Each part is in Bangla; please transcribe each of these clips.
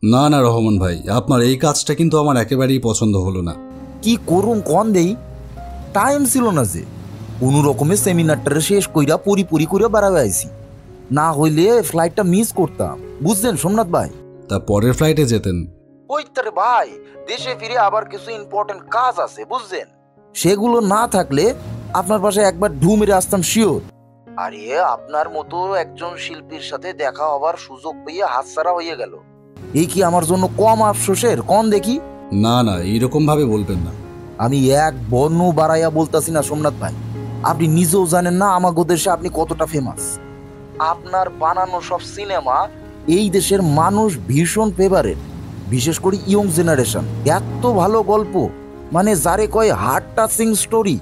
না না রহমান ভাই, আপনার এই কাজটা কিন্তু আমার একেবারেই পছন্দ হলো না। কি করুন কন দেই, টাইম ছিল না যে কোনো রকমের সেমিনারটা শেষ কইরা পরি করে বেড়াবে আইছি, না হইলে ফ্লাইটটা মিস করতাম, বুঝলেন সোমনাথ ভাই। তা পরের ফ্লাইটে যেতেন। ওইটারে ভাই, দেশে ফিরে আবার কিছু ইম্পর্টেন্ট কাজ আছে বুঝছেন, সেগুলো না থাকলে আপনার পাশে একবার ঢু মেরে আসতাম শিওর। আরে আপনার মতো একজন শিল্পীর সাথে দেখা হওয়ার সুযোগ পেয়ে হাতছাড়া হয়ে গেল, এই কি আমার জন্য কম আফসোসের কন দেখি? না না, এইরকম ভাবে বলবেন না। আমি এক বর্ণ বাড়াইয়া বলতাছি না সোমনাথ ভাই, আপনি নিজেও জানেন না আমাগো দেশে আপনি কতটা ফেমাস। আপনার বানানো সব সিনেমা এই দেশের মানুষ ভীষণ ফেভারেট, বিশেষ করে ইয়ং জেনারেশন। এত ভালো গল্প, মানে যারে কয় হার্ট টাচিং স্টোরি,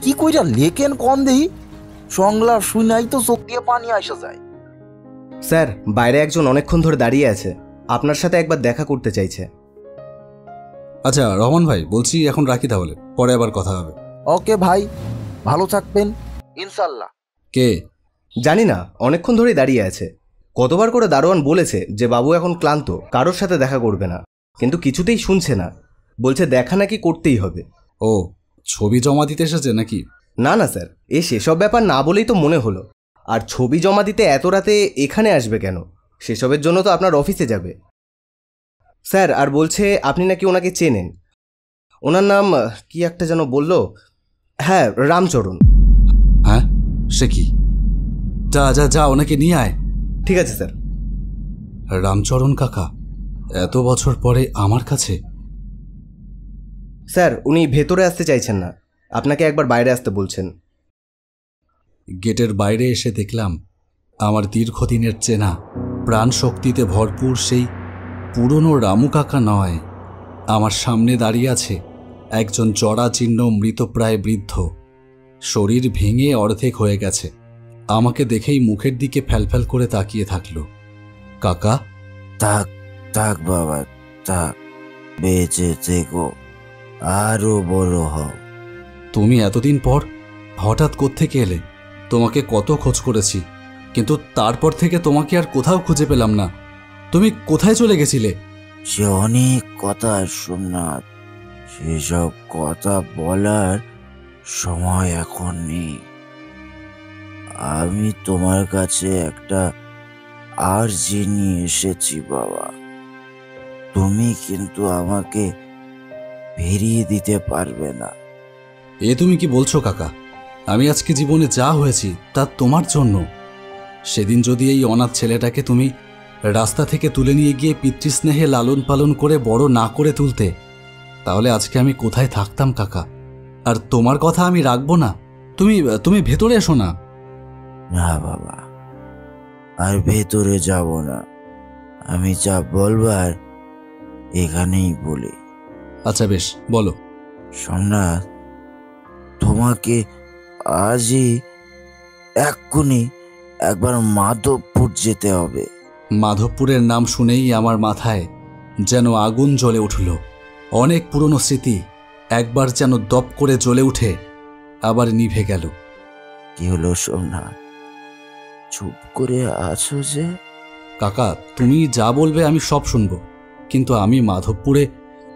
কি কইরা লেখেন কন দেহি, সংলাপ শুনাই তো চোখ দিয়ে পানি আসা যায়। স্যার, বাইরে একজন অনেকক্ষণ ধরে দাঁড়িয়ে আছে, আপনার সাথে একবার দেখা করতে চাইছে। আচ্ছা রহমান ভাই, বলছি এখন রাখি, তাহলে পরে আবার কথা হবে। ওকে ভাই, ভালো থাকবেন ইনশাল্লাহ। কে? জানি না, অনেকক্ষণ ধরেই দাঁড়িয়ে আছে। কতবার করে দারোয়ান বলেছে যে বাবু এখন ক্লান্ত, কারোর সাথে দেখা করবে না, কিন্তু কিছুতেই শুনছে না, বলছে দেখা নাকি করতেই হবে। ও, ছবি জমা দিতে এসেছে নাকি? না না স্যার, সেসব ব্যাপার না বলেই তো মনে হলো। আর ছবি জমা দিতে এত রাতে এখানে আসবে কেন? সেসবের জন্য তো আপনার অফিসে যাবে। স্যার, আর বলছে আপনি নাকি ওনাকে চেনেন। ওনার নাম কি একটা যেন বলল, হ্যাঁ রামচরণ। হ্যাঁ, সে কি? যা যা যা, ওনাকে নিয়ে আয়। ঠিক আছে স্যার। রামচরণ কাকা এত বছর পরে আমার কাছে? স্যার, উনি ভেতরে আসতে চাইছেন না, আপনাকে একবার বাইরে আসতে বলছেন। গেটের বাইরে এসে দেখলাম আমার দীর্ঘদিনের চেনা প্রাণ শক্তিতে ভরপুর সেই পুরনো রামু কাকা নয়, আমার সামনে দাঁড়িয়ে আছে একজন জরাজীর্ণ মৃতপ্রায় বৃদ্ধ, শরীর ভেঙে অর্ধেক হয়ে গেছে। আমাকে দেখেই মুখের দিকে ফ্যালফ্যাল করে তাকিয়ে থাকলো। কাকা? থাক থাক বাবা, থাক, বেঁচে থেকো, আরো বড় হও। তুমি এতদিন পর হঠাৎ কোত্থেকে এলে? তোমাকে কত খোঁজ করেছি, কিন্তু তারপর থেকে তোমাকে আর কোথাও খুঁজে পেলাম না। তুমি কোথায় চলে গেছিলে? সে অনেক কথা সোমনাথ, সেসব কথা বলার সময় এখন নেই। আমি তোমার কাছে একটা আর্জি নিয়ে এসেছি বাবা, তুমি কিন্তু আমাকে ফিরিয়ে দিতে পারবে না। এ তুমি কি বলছো কাকা? আমি আজকে জীবনে যা হয়েছি তা তোমার জন্য। সেদিন যদি এই অনাথ ছেলেটাকে তুমি রাস্তা থেকে তুলে নিয়ে গিয়ে পিতৃস্নেহে লালন পালন করে বড় না করে তুলতে, তাহলে আজকে আমি কোথায় থাকতাম কাকা? আর তোমার কথা আমি রাখবো না? তুমি তুমি ভেতরে এসো না। না বাবা, আর ভেতরে যাব না, আমি যা বলবার এখানেই বলি। আচ্ছা বেশ, বলো। সোমনাথ, তোমাকে আজই এক্ষুনি একবার মাধবপুর যেতে হবে। মাধবপুরের নাম শুনেই আমার মাথায় যেন আগুন জ্বলে উঠল। অনেক পুরনো স্মৃতি একবার যেন দপ করে জ্বলে উঠে আবার নিভে গেল। কি হলো সোমনাথ, চুপ করে আছো যে? কাকা, তুমি যা বলবে আমি সব শুনব, কিন্তু আমি মাধবপুরে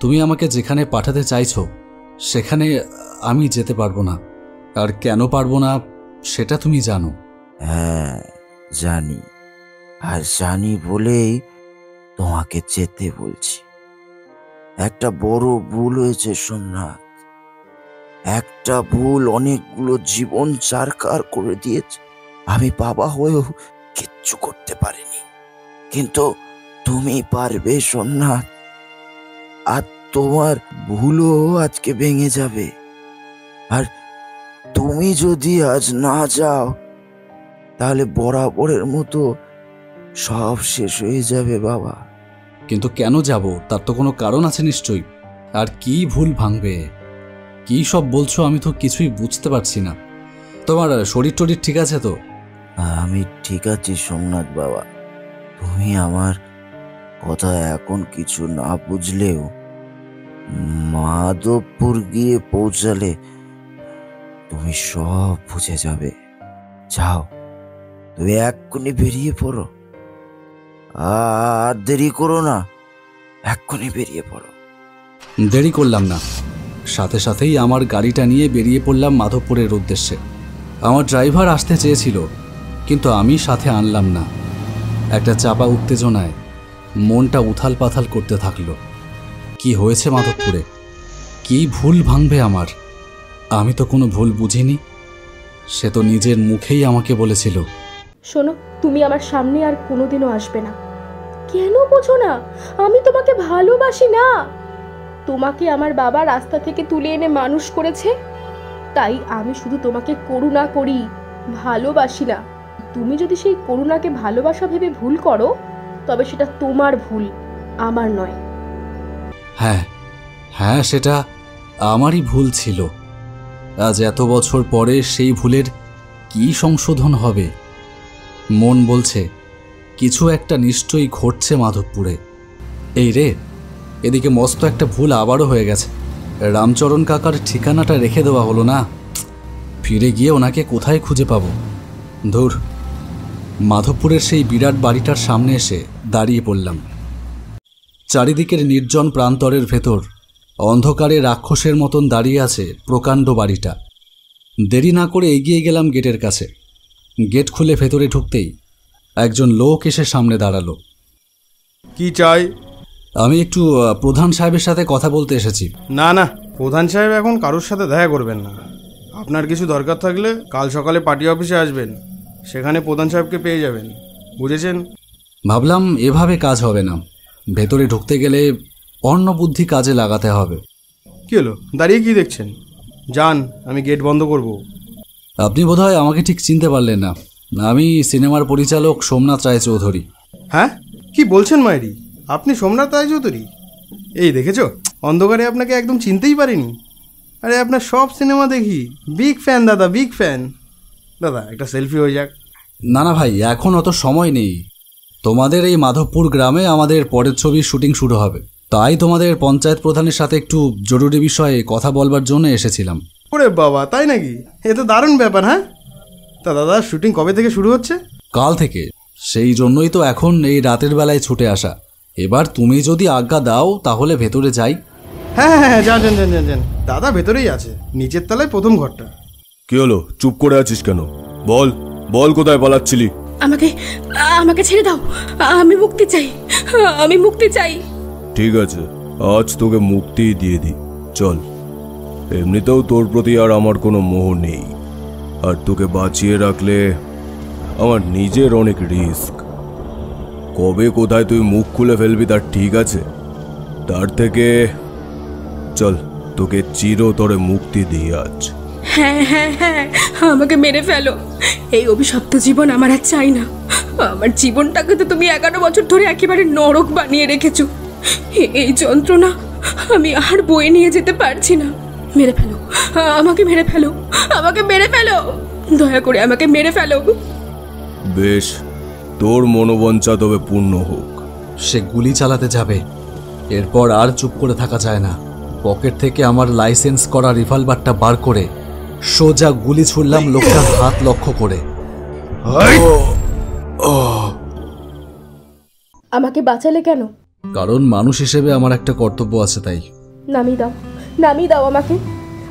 তুমি আমাকে যেখানে পাঠাতে চাইছো সেখানে আমি যেতে পারবো না। আর কেন পারবো না সেটা তুমি জানো। হ্যাঁ জানি, আর জানি বলেই তোমাকে যেতে বলছি। একটা বড় ভুল হয়েছে সোমনাথ, একটা ভুল অনেকগুলো জীবন চারকার করে দিয়েছে। আমি বাবা হয়েও কিচ্ছু করতে পারিনি, কিন্তু তুমি পারবে সোমনাথ, আর তোমার ভুলও আজকে ভেঙে যাবে। আর তুমি যদি আজ না যাও তাহলে বরাবরের মতো সব শেষ হয়ে যাবে বাবা। কিন্তু কেন যাব, তার তো কোনো কারণ আছে নিশ্চয়ই। আর কি ভুল ভাঙবে? কি সব বলছো, আমি তো কিছুই বুঝতে পারছি না। তোমার শরীর টরীর ঠিক আছে তো? আমি ঠিক আছি সোমনাথ বাবা, তুমি আমার কথা এখন কিছু না বুঝলেও মাধবপুর গিয়ে পৌঁছালে তুমি সব বুঝে যাবে। যাও, তুমি এক্ষুনি বেরিয়ে পড়ো, আর দেরি করো না। এক্ষুনি বেরিয়ে পড়ো। দেরি করলাম না, সাথে সাথেই আমার গাড়িটা নিয়ে বেরিয়ে পড়লাম মাধবপুরের উদ্দেশ্যে। আমার ড্রাইভার আসতে চেয়েছিল, কিন্তু আমি সাথে আনলাম না। একটা চাপা উত্তেজনায় মনটা উথাল পাথাল করতে থাকলো। কি হয়েছে মাধবপুরে? কি ভুল ভাঙবে আমার? আমি তো কোনো ভুল বুঝিনি। সে তো নিজের মুখেই আমাকে বলেছিল। শোনো, তুমি আমার সামনে আর কোনোদিনও আসবে না। কেন বোঝো না? আমি তোমাকে ভালোবাসি না। তোমাকে আমার বাবা রাস্তা থেকে তুলে এনে মানুষ করেছে, তাই আমি শুধু তোমাকে করুণা করি, ভালোবাসি না। তুমি যদি সেই করুণাকে ভালোবাসা ভেবে ভুল করো, তবে সেটা তোমার ভুল, আমার নয়। হ্যাঁ হ্যাঁ, সেটা আমারই ভুল ছিল। আজ এত বছর পরে সেই ভুলের কি সংশোধন হবে? মন বলছে কিছু একটা নিশ্চয়ই ঘটছে মাধবপুরে। এই রে, এদিকে মস্ত একটা ভুল আবারও হয়ে গেছে। রামচরণ কাকার ঠিকানাটা রেখে দেওয়া হলো না। ফিরে গিয়ে ওনাকে কোথায় খুঁজে পাবো? ধুর। মাধবপুরের সেই বিরাট বাড়িটার সামনে এসে দাঁড়িয়ে পড়লাম। চারিদিকের নির্জন প্রান্তরের ভেতর অন্ধকারে রাক্ষসের মতন দাঁড়িয়ে আছে প্রকাণ্ড বাড়িটা। দেরি না করে এগিয়ে গেলাম গেটের কাছে। গেট খুলে ভেতরে ঢুকতেই একজন লোক এসে সামনে দাঁড়ালো। কি চাই? আমি একটু প্রধান সাহেবের সাথে কথা বলতে এসেছি। না না, প্রধান সাহেব এখন কারোর সাথে দেখা করবেন না। আপনার কিছু দরকার থাকলে কাল সকালে পার্টি অফিসে আসবেন, সেখানে প্রধান সাহেবকে পেয়ে যাবেন, বুঝেছেন? ভাবলাম এভাবে কাজ হবে না, ভেতরে ঢুকতে গেলে অন্য বুদ্ধি কাজে লাগাতে হবে। কি হলো, দাঁড়িয়ে কি দেখছেন? যান, আমি গেট বন্ধ করব। আপনি বোধহয় আমাকে ঠিক চিনতে পারলেন না। আমি সিনেমার পরিচালক সোমনাথ রায়চৌধুরী। হ্যাঁ, কি বলছেন মায়েরি? আপনি সোমনাথ রায়চৌধুরী? এই দেখেছো, অন্ধকারে আপনাকে একদম চিনতেই পারিনি। আরে আপনার সব সিনেমা দেখি, বিগ ফ্যান দাদা, বিগ ফ্যান। দাদা একটা সেলফি হয়ে যাক। না না ভাই, এখন অত সময় নেই। তোমাদের এই মাধবপুর গ্রামে আমাদের পরের ছবির শুটিং শুরু হবে, তাই তোমাদের পঞ্চায়েত প্রধানের সাথে একটু জরুরি বিষয়ে কথা বলবার জন্য এসেছিলাম। ওরে বাবা, তাই নাকি? এ তো দারুণ ব্যাপার। হ্যাঁ, তা দাদা শুটিং কবে থেকে শুরু হচ্ছে? কাল থেকে। সেই জন্যই তো এখন এই রাতের বেলায় ছুটে আসা। এবার তুমি যদি আজ্ঞা দাও তাহলে ভেতরে যাই। হ্যাঁ হ্যাঁ হ্যাঁ, যান যান যান যান যান। দাদা ভেতরেই আছে, নিচের তলায় প্রথম ঘরটা। কি হলো, চুপ করে আছিস কেন? বল বল, কোথায় পালাচ্ছিলি? আমাকে আমাকে ছেড়ে দাও। আমি মুক্তি চাই, আমি মুক্তি চাই। ঠিক আছে, আজ তোকে মুক্তি দিয়ে দি। চল। এমনিতেও তোর প্রতি আর আমার কোনো মোহ নেই, আর তোকে বাঁচিয়ে রাখলে আমার নিজের অনেক রিস্ক। কবে কোথায় তুই মুখ খুলে ফেলবি তার ঠিক আছে। তার থেকে চল, তোকে চিরতরে মুক্তি দিই আজ। হ্যাঁ হ্যাঁ হ্যাঁ, আমাকে মেরে ফেলো। এই অভিশপ্ত জীবন আমার আর চাই না। আমার জীবনটাকে তো তুমি 11 বছর ধরে একেবারে নরক বানিয়ে রেখেছো। এই যন্ত্রণা আমি আর বয়ে নিয়ে যেতে পারছি না। মেরে ফেলো, আমাকে মেরে ফেলো, আমাকে মেরে ফেলো, দয়া করে আমাকে মেরে ফেলো। বেশ, তোর মনোবাঞ্ছা তবে পূর্ণ হোক। সে গুলি চালাতে যাবে, এরপর আর চুপ করে থাকা যায় না। পকেট থেকে আমার লাইসেন্স করা রিভলভারটা বার করে সোজা গুলি ছুড়লাম লোকটার হাত লক্ষ্য করে। আমাকে বাঁচালে কেন? কারণ মানুষ হিসেবে আমার একটা কর্তব্য আছে, তাই। নামিয়ে দাও, নামিয়ে দাও আমাকে।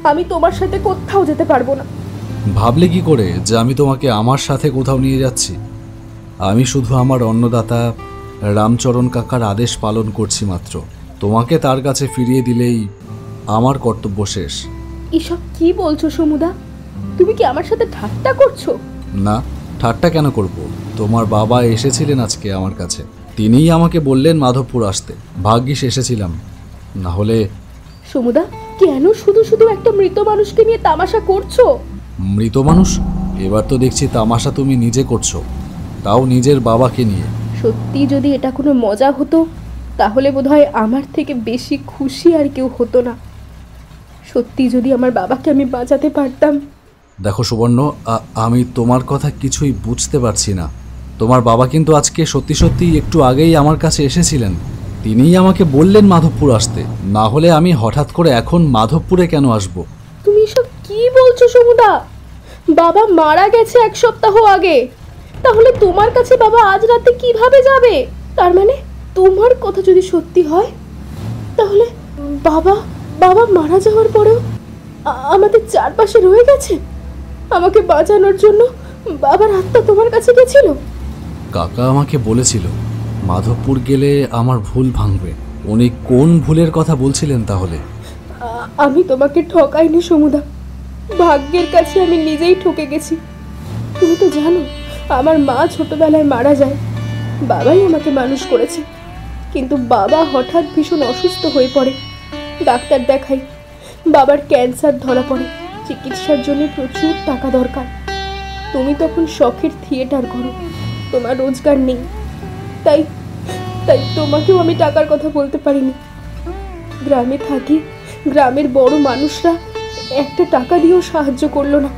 আমি তোমার সাথে কোথাও যেতে পারবো না। ভাবলে কি করে যে আমি তোমাকে আমার সাথে কোথাও নিয়ে যাচ্ছি? আমি শুধু আমার অন্নদাতা রামচরণ কাকার আদেশ পালন করছি মাত্র। তোমাকে তার কাছে ফিরিয়ে দিলেই আমার কর্তব্য শেষ। এসব কি বলছো সমুদা? তুমি কি আমার সাথে ঠাট্টা করছো? না, ঠাট্টা কেন করব? তোমার বাবা এসেছিলেন আজকে আমার কাছে, তিনিই আমাকে বললেন মাধবপুর আসতে। ভাগ্যিস এসেছিলাম, না হলে। সমুদা, কেন শুধু শুধু একটা মৃত মানুষকে নিয়ে তামাশা করছো? মৃত মানুষ? এবার তো দেখছি তামাশা তুমি নিজে করছো, তাও নিজের বাবাকে নিয়ে। সত্যি যদি এটা কোনো মজা হতো তাহলে বোধহয় আমার থেকে বেশি খুশি আর কেউ হতো না। সত্যি যদি আমার বাবাকে আমি বাঁচাতে পারতাম। দেখো সুবর্ণ, আমি তোমার কথা কিছুই বুঝতে পারছি না। তোমার বাবা কিন্তু আজকে সত্যি সত্যি একটু আগেই আমার কাছে এসেছিলেন। তিনিই আমাকে বললেন মাধবপুর আসতে, না হলে আমি হঠাৎ করে এখন মাধবপুরে কেন আসব? তুমি এসব কি বলছো সমুদা? বাবা মারা গেছে 1 সপ্তাহ আগে, তাহলে তোমার কাছে বাবা আজ রাতে কিভাবে যাবে? তার মানে তোমার কথা যদি সত্যি হয় তাহলে বাবা বাবা মারা যাওয়ার পরেও আমাদের চারপাশে রয়ে গেছে। আমাকে বাঁচানোর জন্য বাবার আত্মা তোমার কাছে গেছিল। কাকা আমাকে বলেছিল মাধবপুর গেলে আমার ভুল ভাঙবে। উনি কোন ভুলের কথা বলছিলেন তাহলে? আমি তোমাকে ঠকাইনি সমুদা, ভাগ্যের কাছে আমি নিজেই ঠকে গেছি। তুমি তো জানো আমার মা ছোটবেলায় মারা যায়, বাবাই আমাকে মানুষ করেছে। কিন্তু বাবা হঠাৎ ভীষণ অসুস্থ হয়ে পড়ে, ডাক্তার দেখাই, বাবার ক্যান্সার ধরা পড়ে, চিকিৎসার জন্য প্রচুর টাকা দরকার। তুমি তখন শখের থিয়েটার করো, তোমার রোজগার নেই, তাই তাই তোমাকেও আমি টাকার কথা বলতে পারিনি। গ্রামে থাকি, গ্রামের বড় মানুষরা একটা টাকা দিয়েও সাহায্য করলো না,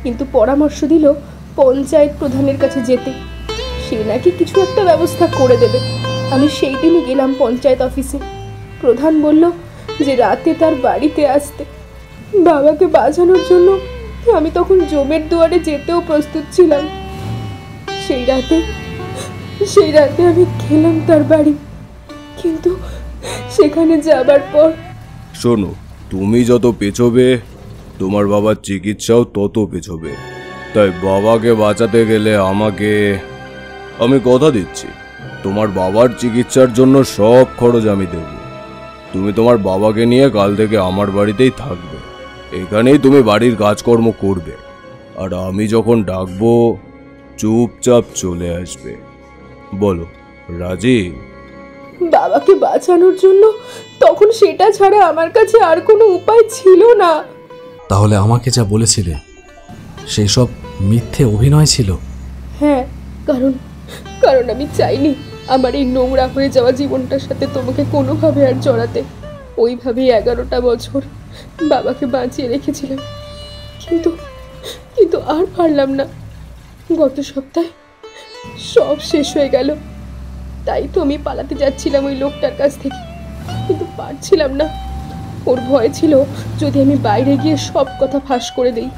কিন্তু পরামর্শ দিল পঞ্চায়েত প্রধানের কাছে যেতে, সে নাকি কিছু একটা ব্যবস্থা করে দেবে। আমি সেই দিনই গেলাম পঞ্চায়েত অফিসে। প্রধান বলল যে রাতে তার বাড়িতে আসতে। বাবাকে বাঁচানোর জন্য আমি তখন জমের দুয়ারে যেতেও প্রস্তুত ছিলাম। সেই রাতে আমি গেলাম তার বাড়ি, কিন্তু সেখানে যাবার পর শোনো, তুমি যত পেছবে তোমার বাবার চিকিৎসাও তত পেছবে। তাই বাবাকে বাঁচাতে গেলে আমি কথা দিচ্ছি, তোমার বাবার চিকিৎসার জন্য সব খরচ আমি দেব। তুমি তোমার বাবাকে নিয়ে কাল থেকে আমার বাড়িতেই থাকবে, এখানেই তুমি বাড়ির কাজকর্ম করবে, আর আমি যখন ডাকবো চুপচাপ চলে আসবে। বলো, রাজি? বাবাকে বাঁচানোর জন্য তখন সেটা ছাড়া আমার কাছে আর কোনো উপায় ছিল না। তাহলে আমাকে যা বলেছিলে সেই সব মিথ্যে অভিনয় ছিল? হ্যাঁ, কারণ আমি চাইনি আমার এই নোংরা হয়ে যাওয়া জীবনটার সাথে তোমাকে কোনোভাবে আর জড়াতে। ওইভাবেই 11টা বছর বাবাকে বাঁচিয়ে রেখেছিলাম, কিন্তু আর পারলাম না। গত সপ্তাহে সব শেষ হয়ে গেল, তাই তো আমি পালাতে যাচ্ছিলাম ওই লোকটার কাছ থেকে, কিন্তু পারছিলাম না। ওর ভয় ছিল যদি আমি বাইরে গিয়ে সব কথা ফাঁস করে দেই,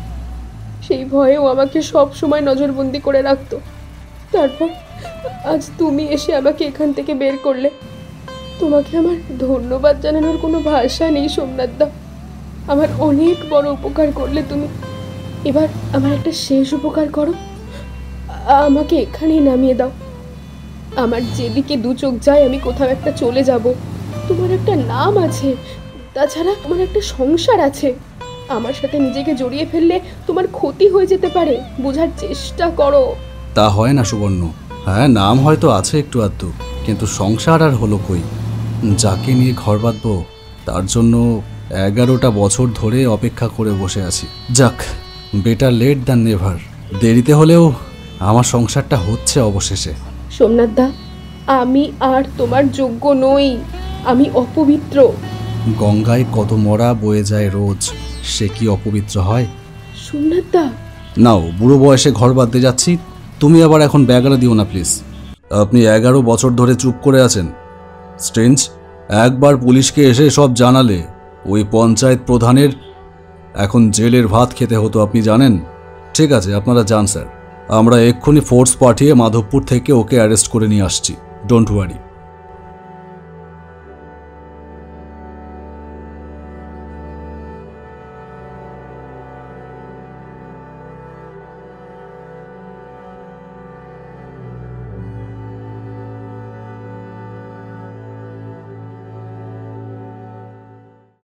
সেই ভয়েও আমাকে সব সময় নজরবন্দি করে রাখতো। তারপর আজ তুমি এসে আমাকে এখান থেকে বের করলে। তোমাকে আমার ধন্যবাদ জানানোর কোনো ভাষা নেই সোমনাথদা, আমার অনেক বড় উপকার করলে তুমি। এবার আমার একটা শেষ উপকার করো, আমাকে এখানেই নামিয়ে দাও। আমার যেদিকে দু চোখ যায় আমি কোথাও একটা চলে যাব। তোমার একটা নাম আছে, তাছাড়া আমার একটা সংসার আছে। আমার সাথে নিজেকে জড়িয়ে ফেললে তোমার ক্ষতি হয়ে যেতে পারে, বোঝার চেষ্টা করো। তা হয় না সুবর্ণ। হ্যাঁ, নাম হয়তো আছে একটু আধটু, কিন্তু সংসার আর হলো কই? যাকে নিয়ে ঘর বাঁধবো তার জন্য 11টা বছর ধরে অপেক্ষা করে বসে আছি। যাক, বেটার লেট দ্যান নেভার। দেরিতে হলেও আমার সংসারটা হচ্ছে অবশেষে। সোমনাথদা, আমি আর তোমার যোগ্য নই, আমি অপবিত্র। গঙ্গায় কত মরা বয়ে যায় রোজ, সে কি অপবিত্র হয়? সোমনাথদা, নাও, বুড়ো বয়সে ঘর বাঁধতে যাচ্ছি, তুমি আবার এখন ব্যাগারা দিও না প্লিজ। আপনি 11 বছর ধরে চুপ করে আছেন। স্ট্রেঞ্জ, একবার পুলিশকে এসে সব জানালে ওই পঞ্চায়েত প্রধানের এখন জেলের ভাত খেতে হতো, আপনি জানেন? ঠিক আছে, আপনারা যান স্যার, আমরা এক্ষুনি ফোর্স পাঠিয়ে মাধবপুর থেকে ওকে অ্যারেস্ট করে নিয়ে আসছি। Don't worry.